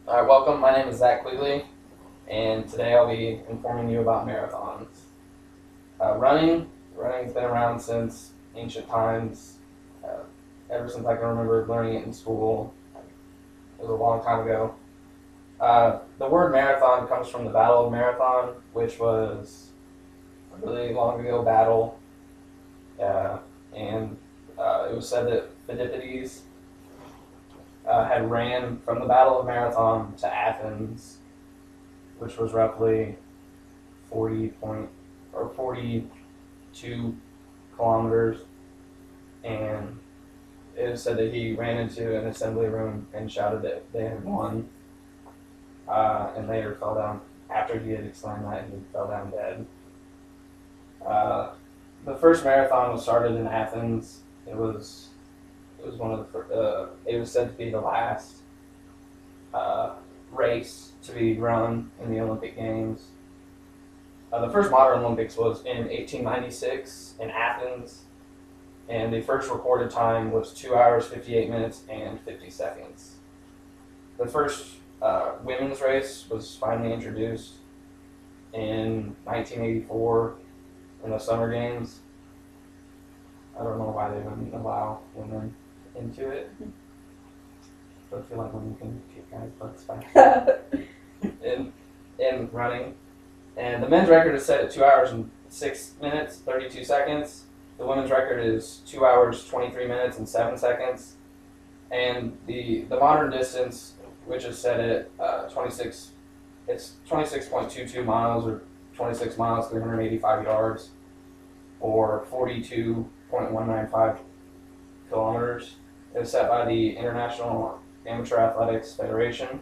All right, welcome. My name is Zach Quigley, and today I'll be informing you about marathons. Running's been around since ancient times. Ever since I can remember learning it in school. It was a long time ago. The word marathon comes from the Battle of Marathon, which was a really long ago battle, and it was said that Phidippides had ran from the Battle of Marathon to Athens, which was roughly 42 kilometers, and it was said that he ran into an assembly room and shouted that they had won, and later fell down. After he had exclaimed that, he fell down dead. The first marathon was started in Athens. It was one of the. It was said to be the last race to be run in the Olympic Games. The first modern Olympics was in 1896 in Athens, and the first recorded time was 2 hours, 58 minutes, and 50 seconds. The first women's race was finally introduced in 1984 in the Summer Games. I don't know why they wouldn't allow women into it, but I feel like women can kick guys' butts fast in running. And the men's record is set at 2 hours and 6 minutes, 32 seconds. The women's record is 2 hours, 23 minutes, and 7 seconds. And the modern distance, which is set at 26.22 miles, or 26 miles, 385 yards, or 42.195 kilometers. It was set by the International Amateur Athletics Federation.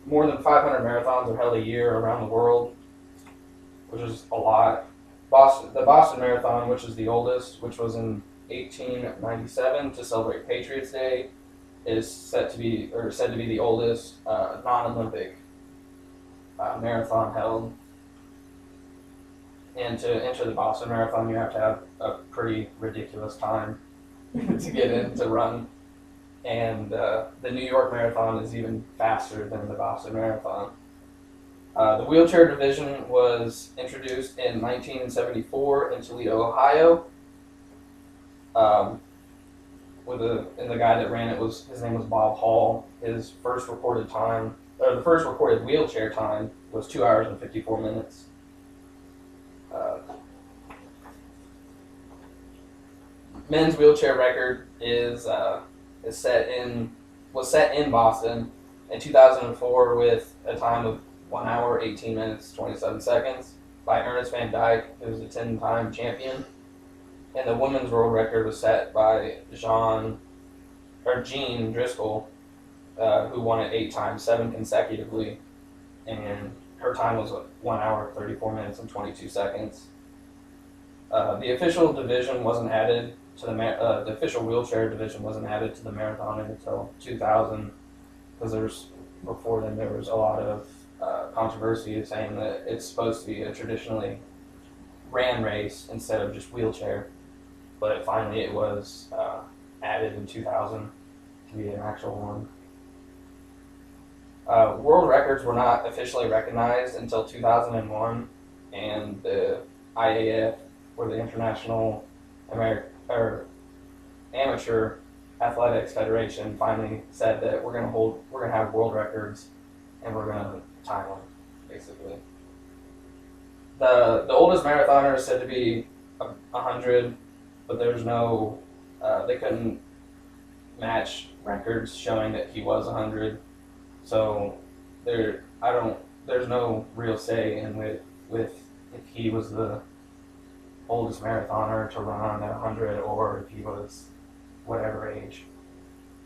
More than 500 marathons are held a year around the world, which is a lot. The Boston Marathon, which is the oldest, which was in 1897 to celebrate Patriots Day, is said to be the oldest non-Olympic marathon held. And to enter the Boston Marathon, you have to have a pretty ridiculous time to get in to run. And the New York Marathon is even faster than the Boston Marathon. The wheelchair division was introduced in 1974 in Toledo, Ohio. And the guy that ran it his name was Bob Hall. His first recorded wheelchair time was 2 hours and 54 minutes. Men's wheelchair record was set in Boston in 2004 with a time of 1 hour, 18 minutes, 27 seconds by Ernest Van Dyke, who was a 10-time champion. And the women's world record was set by Jean Driscoll, who won it 8 times, 7 consecutively, and her time was 1 hour, 34 minutes, and 22 seconds. The official division wasn't added to the official wheelchair division wasn't added to the marathon until 2000, because before then there was a lot of controversy saying that it's supposed to be a traditionally ran race instead of just wheelchair, but finally it was added in 2000 to be an actual one. World records were not officially recognized until 2001, and the IAF, or the International Amateur Athletics Federation, finally said that we're gonna have world records, and we're gonna time them, basically. The oldest marathoner is said to be 100, but there's no they couldn't match records showing that he was 100, so there's no real say in with if he was the oldest marathoner to run at 100 or if he was whatever age.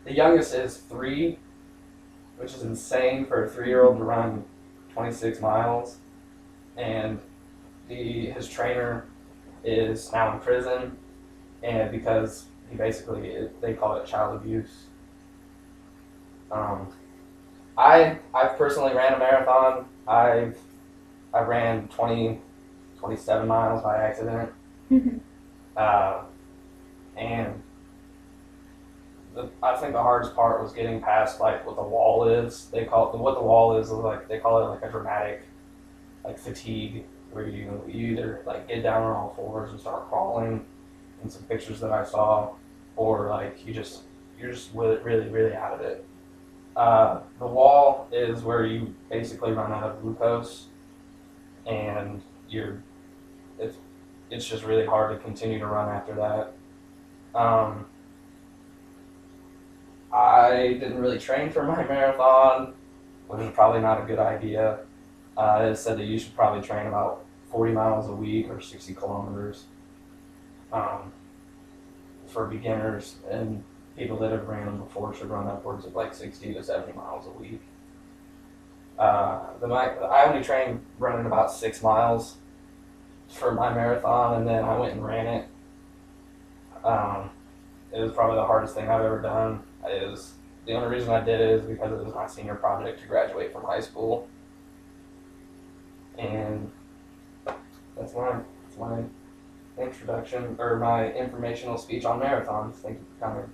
The youngest is 3, which is insane for a 3-year-old to run 26 miles, and his trainer is now in prison, and because they call it child abuse. I've personally ran a marathon. I ran 27 miles by accident. And I think the hardest part was getting past like what the wall is. They call it what the wall is like they call it like a dramatic like fatigue where you either like get down on all fours and start crawling in some pictures that I saw, or like you're just really really out of it. The wall is where you basically run out of glucose, and you're it's it's just really hard to continue to run after that. Um, I didn't really train for my marathon, which is probably not a good idea. It said that you should probably train about 40 miles a week or 60 kilometers um, for beginners, and people that have ran them before should run upwards of like 60 to 70 miles a week. I only trained running about 6 miles for my marathon, and then I went and ran it. Um, it was probably the hardest thing I've ever done. Is the only reason I did it is because it was my senior project to graduate from high school, and that's my introduction or my informational speech on marathons. Thank you for coming.